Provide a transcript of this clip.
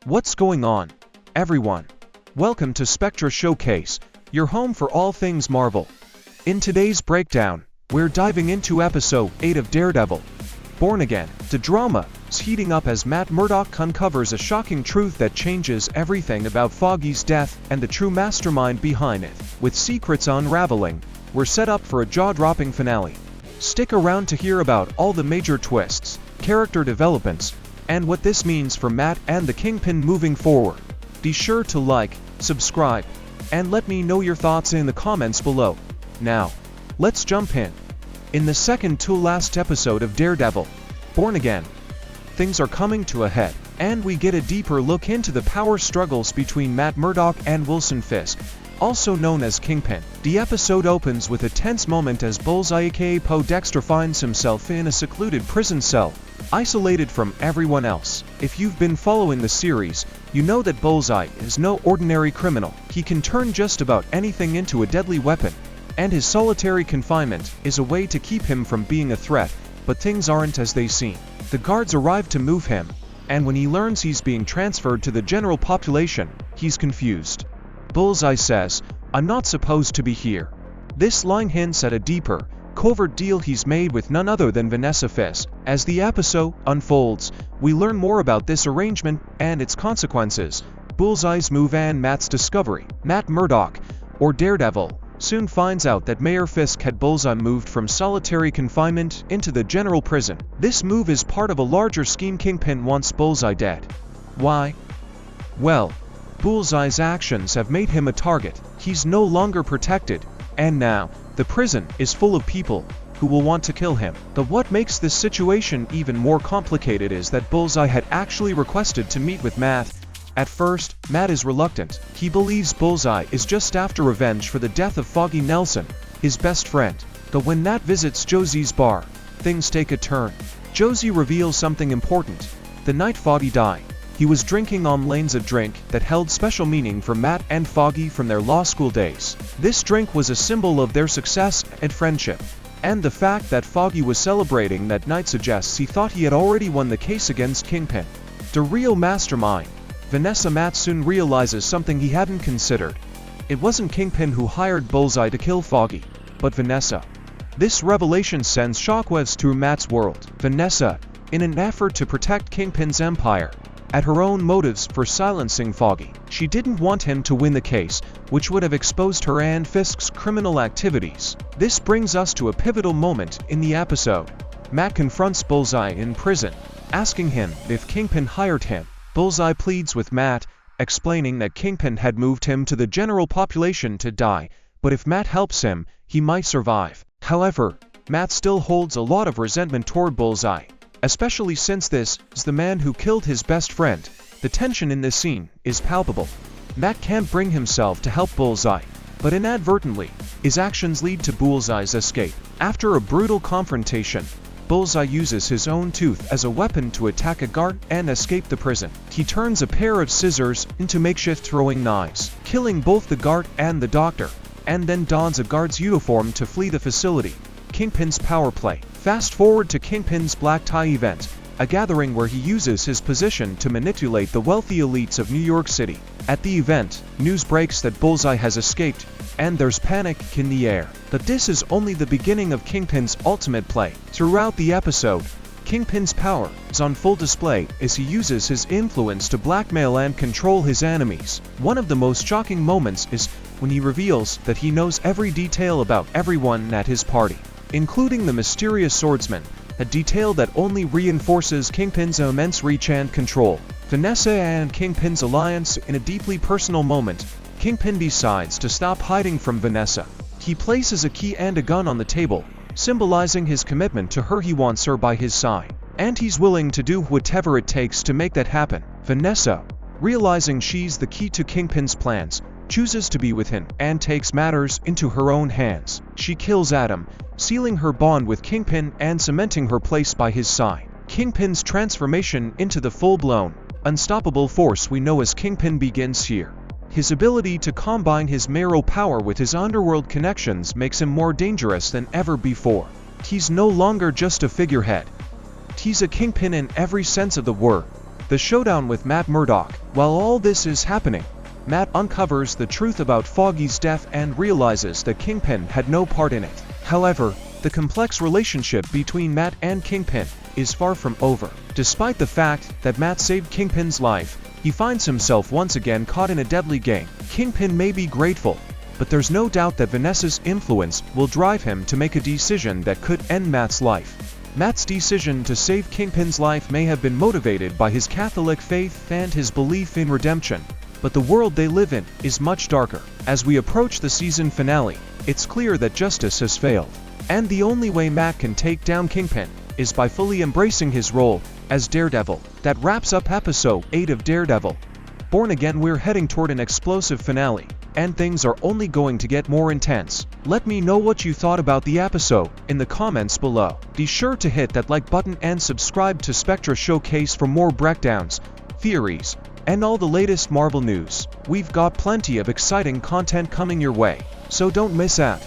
What's going on, everyone? Welcome to SpectraShowcase, your home for all things Marvel. In today's breakdown, we're diving into Episode 8 of Daredevil Born Again. The drama is heating up as Matt Murdock uncovers a shocking truth that changes everything about Foggy's death and the true mastermind behind it. With secrets unraveling, we're set up for a jaw-dropping finale. Stick around to hear about all the major twists, character developments, and what this means for Matt and the Kingpin moving forward. Be sure to like, subscribe, and let me know your thoughts in the comments below. Now, let's jump in. In the second to last episode of Daredevil Born Again, things are coming to a head, and we get a deeper look into the power struggles between Matt Murdock and Wilson Fisk, also known as Kingpin. The episode opens with a tense moment as Bullseye aka Poe Dexter finds himself in a secluded prison cell, isolated from everyone else. If you've been following the series, you know that Bullseye is no ordinary criminal. He can turn just about anything into a deadly weapon, and his solitary confinement is a way to keep him from being a threat. But things aren't as they seem. The guards arrive to move him, and when he learns he's being transferred to the general population, he's confused. Bullseye says, "I'm not supposed to be here." This line hints at a deeper, covert deal he's made with none other than Vanessa Fisk. As the episode unfolds, we learn more about this arrangement and its consequences, Bullseye's move and Matt's discovery. Matt Murdock, or Daredevil, soon finds out that Mayor Fisk had Bullseye moved from solitary confinement into the general prison. This move is part of a larger scheme. Kingpin wants Bullseye dead. Why? Well, Bullseye's actions have made him a target. He's no longer protected, and now, the prison is full of people who will want to kill him. But what makes this situation even more complicated is that Bullseye had actually requested to meet with Matt. At first, Matt is reluctant. He believes Bullseye is just after revenge for the death of Foggy Nelson, his best friend. But when Matt visits Josie's bar, things take a turn. Josie reveals something important. The night Foggy died, he was drinking a drink that held special meaning for Matt and Foggy from their law school days. This drink was a symbol of their success and friendship, and the fact that Foggy was celebrating that night suggests he thought he had already won the case against Kingpin, the real mastermind. Vanessa. Matt soon realizes something he hadn't considered. It wasn't Kingpin who hired Bullseye to kill Foggy, but Vanessa. This revelation sends shockwaves through Matt's world. Vanessa, in an effort to protect Kingpin's empire, had her own motives for silencing Foggy. She didn't want him to win the case, which would have exposed her and Fisk's criminal activities. This brings us to a pivotal moment in the episode. Matt confronts Bullseye in prison, asking him if Kingpin hired him. Bullseye pleads with Matt, explaining that Kingpin had moved him to the general population to die, but if Matt helps him, he might survive. However, Matt still holds a lot of resentment toward Bullseye, especially since this is the man who killed his best friend. The tension in this scene is palpable. Matt can't bring himself to help Bullseye, but inadvertently, his actions lead to Bullseye's escape. After a brutal confrontation, Bullseye uses his own tooth as a weapon to attack a guard and escape the prison. He turns a pair of scissors into makeshift throwing knives, killing both the guard and the doctor, and then dons a guard's uniform to flee the facility. Kingpin's power play. Fast forward to Kingpin's black tie event, a gathering where he uses his position to manipulate the wealthy elites of New York City. At the event, news breaks that Bullseye has escaped, and there's panic in the air. But this is only the beginning of Kingpin's ultimate play. Throughout the episode, Kingpin's power is on full display as he uses his influence to blackmail and control his enemies. One of the most shocking moments is when he reveals that he knows every detail about everyone at his party, including the mysterious swordsman, a detail that only reinforces Kingpin's immense reach and control. Vanessa and Kingpin's alliance. In a deeply personal moment, Kingpin decides to stop hiding from Vanessa. He places a key and a gun on the table, symbolizing his commitment to her. He wants her by his side, and he's willing to do whatever it takes to make that happen. Vanessa, realizing she's the key to Kingpin's plans, chooses to be with him and takes matters into her own hands. She kills Adam, sealing her bond with Kingpin and cementing her place by his side. Kingpin's transformation into the full-blown, unstoppable force we know as Kingpin begins here. His ability to combine his mayoral power with his underworld connections makes him more dangerous than ever before. He's no longer just a figurehead. He's a Kingpin in every sense of the word. The showdown with Matt Murdock. While all this is happening, Matt uncovers the truth about Foggy's death and realizes that Kingpin had no part in it. However, the complex relationship between Matt and Kingpin is far from over. Despite the fact that Matt saved Kingpin's life, he finds himself once again caught in a deadly game. Kingpin may be grateful, but there's no doubt that Vanessa's influence will drive him to make a decision that could end Matt's life. Matt's decision to save Kingpin's life may have been motivated by his Catholic faith and his belief in redemption, but the world they live in is much darker. As we approach the season finale, it's clear that justice has failed, and the only way Matt can take down Kingpin is by fully embracing his role as Daredevil. That wraps up episode 8 of Daredevil Born Again. We're heading toward an explosive finale, and things are only going to get more intense. Let me know what you thought about the episode in the comments below. Be sure to hit that like button and subscribe to Spectra Showcase for more breakdowns, theories, and all the latest Marvel news. We've got plenty of exciting content coming your way, so don't miss out.